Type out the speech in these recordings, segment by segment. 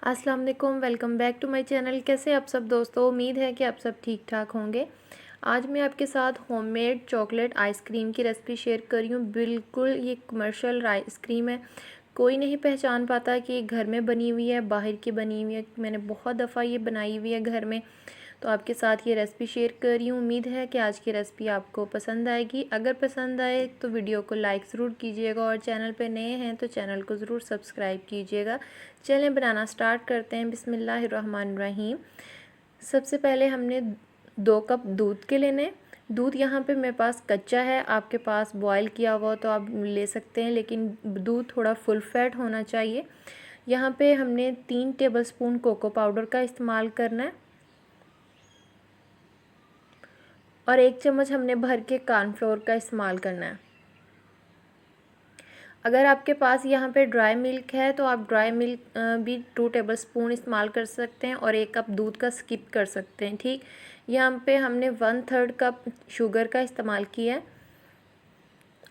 अस्सलाम वालेकुम, welcome back to my channel. कैसे आप सब दोस्तों, उम्मीद है कि आप सब ठीक ठाक होंगे। आज मैं आपके साथ होममेड चॉकलेट आइसक्रीम की रेसिपी शेयर कर रही हूँ। बिल्कुल ये कमर्शियल आइसक्रीम है, कोई नहीं पहचान पाता कि ये घर में बनी हुई है, बाहर की बनी हुई है। मैंने बहुत दफ़ा ये बनाई हुई है घर में, तो आपके साथ ये रेसिपी शेयर कर रही हूँ। उम्मीद है कि आज की रेसिपी आपको पसंद आएगी। अगर पसंद आए तो वीडियो को लाइक ज़रूर कीजिएगा और चैनल पे नए हैं तो चैनल को ज़रूर सब्सक्राइब कीजिएगा। चलें बनाना स्टार्ट करते हैं। बिस्मिल्लाहिर्रहमानिर्रहीम। सबसे पहले हमने 2 कप दूध के लेने। दूध यहाँ पे मेरे पास कच्चा है, आपके पास बॉयल किया हुआ तो आप ले सकते हैं, लेकिन दूध थोड़ा फुल फैट होना चाहिए। यहाँ पे हमने 3 टेबलस्पून कोको पाउडर का इस्तेमाल करना है और 1 चम्मच हमने भर के कॉर्नफ्लोर का इस्तेमाल करना है। अगर आपके पास यहाँ पे ड्राई मिल्क है तो आप ड्राई मिल्क भी 2 टेबलस्पून इस्तेमाल कर सकते हैं और 1 कप दूध का स्किप कर सकते हैं। ठीक, यहाँ पे हमने 1/3 कप शुगर का इस्तेमाल किया है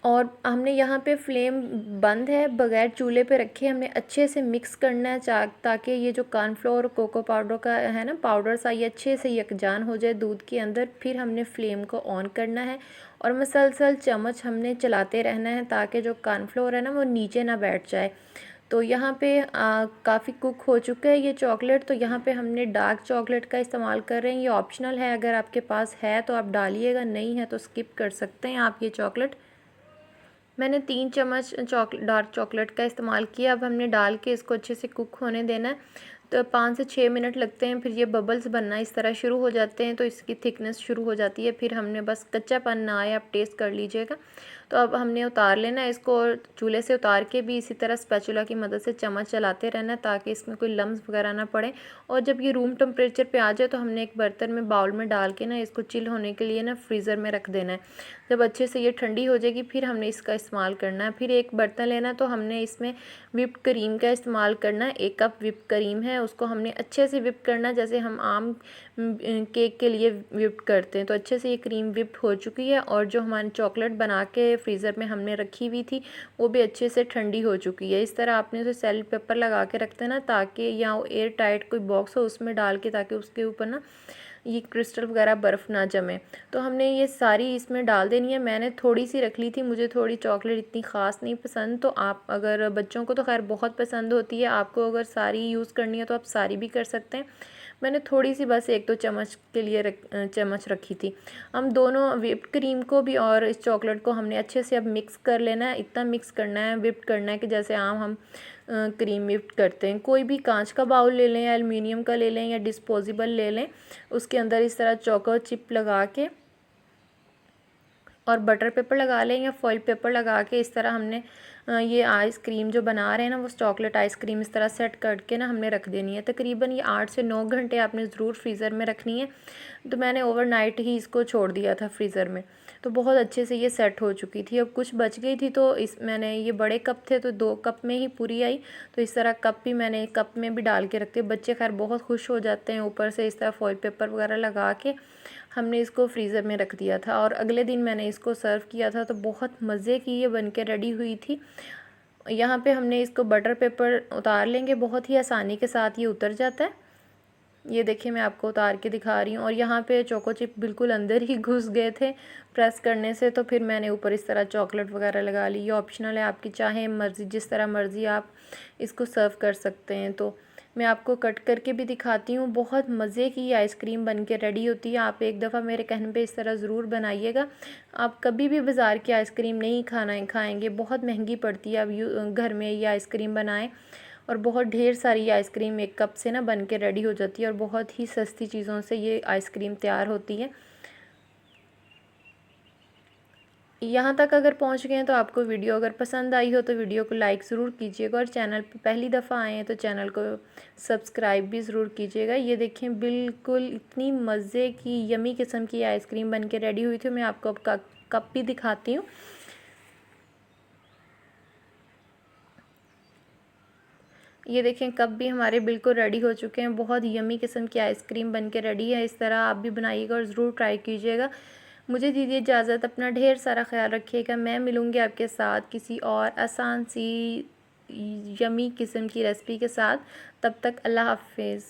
और हमने यहाँ पे फ्लेम बंद है, बगैर चूल्हे पे रखे हमने अच्छे से मिक्स करना है ताकि ये जो कॉर्नफ्लोर कोको पाउडर का है ना पाउडर सा, ये अच्छे से यकजान हो जाए दूध के अंदर। फिर हमने फ्लेम को ऑन करना है और मसलसल चम्मच हमने चलाते रहना है ताकि जो कॉर्नफ्लोर है ना वो नीचे ना बैठ जाए। तो यहाँ पे काफ़ी कुक हो चुका है ये चॉकलेट। तो यहाँ पे हमने डार्क चॉकलेट का इस्तेमाल कर रहे हैं, ये ऑप्शनल है, अगर आपके पास है तो आप डालिएगा, नहीं है तो स्किप कर सकते हैं आप ये चॉकलेट। मैंने 3 चम्मच डार्क चॉकलेट का इस्तेमाल किया। अब हमने डाल के इसको अच्छे से कुक होने देना है। तो 5 से 6 मिनट लगते हैं, फिर ये बबल्स बनना इस तरह शुरू हो जाते हैं तो इसकी थिकनेस शुरू हो जाती है। फिर हमने बस कच्चापन ना आए आप टेस्ट कर लीजिएगा। तो अब हमने उतार लेना है इसको और चूल्हे से उतार के भी इसी तरह स्पैचुला की मदद से चम्मच चलाते रहना है ताकि इसमें कोई लम्स वगैरह ना पड़े। और जब ये रूम टेम्परेचर पे आ जाए तो हमने एक बर्तन में बाउल में डाल के ना इसको चिल होने के लिए ना फ्रीज़र में रख देना है। जब अच्छे से ये ठंडी हो जाएगी फिर हमने इसका इस्तेमाल करना है। फिर एक बर्तन लेना, तो हमने इसमें व्हिप्ड क्रीम का इस्तेमाल करना है। 1 कप व्हिप्ड क्रीम है, उसको हमने अच्छे से व्हिप करना है जैसे हम आम केक के लिए व्हिप्ड करते हैं। तो अच्छे से ये क्रीम व्हिप्ड हो चुकी है और जो हमारी चॉकलेट बना के फ्रीज़र में हमने रखी हुई थी वो भी अच्छे से ठंडी हो चुकी है। इस तरह आपने उसे सेल पेपर लगा के रख देना ताकि या एयर टाइट कोई बॉक्स हो उसमें डाल के, ताकि उसके ऊपर ना ये क्रिस्टल वगैरह बर्फ़ ना जमे। तो हमने ये सारी इसमें डाल देनी है। मैंने थोड़ी सी रख ली थी, मुझे थोड़ी चॉकलेट इतनी ख़ास नहीं पसंद। तो आप अगर बच्चों को तो खैर बहुत पसंद होती है, आपको अगर सारी यूज़ करनी है तो आप सारी भी कर सकते हैं। मैंने थोड़ी सी बस 1-2 चम्मच के लिए चम्मच रखी थी। हम दोनों व्हिप्ड क्रीम को भी और इस चॉकलेट को हमने अच्छे से अब मिक्स कर लेना है। इतना मिक्स करना है, व्हिप्ड करना है कि जैसे आम हम क्रीम व्हिप्ड करते हैं। कोई भी कांच का बाउल ले लें या एल्युमिनियम का ले लें या डिस्पोजेबल ले लें, उसके अंदर इस तरह चोको चिप लगा के और बटर पेपर लगा लें या फॉइल पेपर लगा के इस तरह हमने ये आइसक्रीम जो बना रहे हैं ना वो चॉकलेट आइसक्रीम इस तरह सेट करके ना हमने रख देनी है। तकरीबन ये 8 से 9 घंटे आपने ज़रूर फ्रीज़र में रखनी है। तो मैंने ओवरनाइट ही इसको छोड़ दिया था फ्रीज़र में, तो बहुत अच्छे से ये सेट हो चुकी थी। अब कुछ बच गई थी तो मैंने ये बड़े कप थे तो 2 कप में ही पूरी आई। तो इस तरह कप भी मैंने कप में भी डाल के रखती हूँ। बच्चे खैर बहुत खुश हो जाते हैं। ऊपर से इस तरह फॉइल पेपर वगैरह लगा के हमने इसको फ्रीज़र में रख दिया था और अगले दिन मैंने इसको सर्व किया था तो बहुत मज़े की ये बन के रेडी हुई थी। यहाँ पे हमने इसको बटर पेपर उतार लेंगे, बहुत ही आसानी के साथ ये उतर जाता है। ये देखिए मैं आपको उतार के दिखा रही हूँ और यहाँ पे चोको चिप बिल्कुल अंदर ही घुस गए थे प्रेस करने से। तो फिर मैंने ऊपर इस तरह चॉकलेट वगैरह लगा ली। ये ऑप्शनल है, आपकी चाहे मर्ज़ी, जिस तरह मर्ज़ी आप इसको सर्व कर सकते हैं। तो मैं आपको कट करके भी दिखाती हूँ। बहुत मज़े की आइसक्रीम बन के रेडी होती है। आप एक दफ़ा मेरे कहने पे इस तरह ज़रूर बनाइएगा। आप कभी भी बाज़ार की आइसक्रीम नहीं खाएंगे, बहुत महंगी पड़ती है। अब घर में ये आइसक्रीम बनाएं और बहुत ढेर सारी आइसक्रीम 1 कप से ना बन के रेडी हो जाती है और बहुत ही सस्ती चीज़ों से ये आइसक्रीम तैयार होती है। यहाँ तक अगर पहुँच गए हैं तो आपको वीडियो अगर पसंद आई हो तो वीडियो को लाइक ज़रूर कीजिएगा और चैनल पे पहली दफ़ा आए हैं तो चैनल को सब्सक्राइब भी ज़रूर कीजिएगा। ये देखें बिल्कुल इतनी मज़े की यमी किस्म की आइसक्रीम बन के रेडी हुई थी। मैं आपको अब कप भी दिखाती हूँ। ये देखें कप भी हमारे बिल्कुल रेडी हो चुके हैं। बहुत यमी किस्म की आइसक्रीम बन के रेडी है। इस तरह आप भी बनाइएगा और ज़रूर ट्राई कीजिएगा। मुझे दीजिए इजाज़त, अपना ढेर सारा ख्याल रखिएगा। मैं मिलूँगी आपके साथ किसी और आसान सी यमी किस्म की रेसिपी के साथ। तब तक अल्लाह हाफिज़।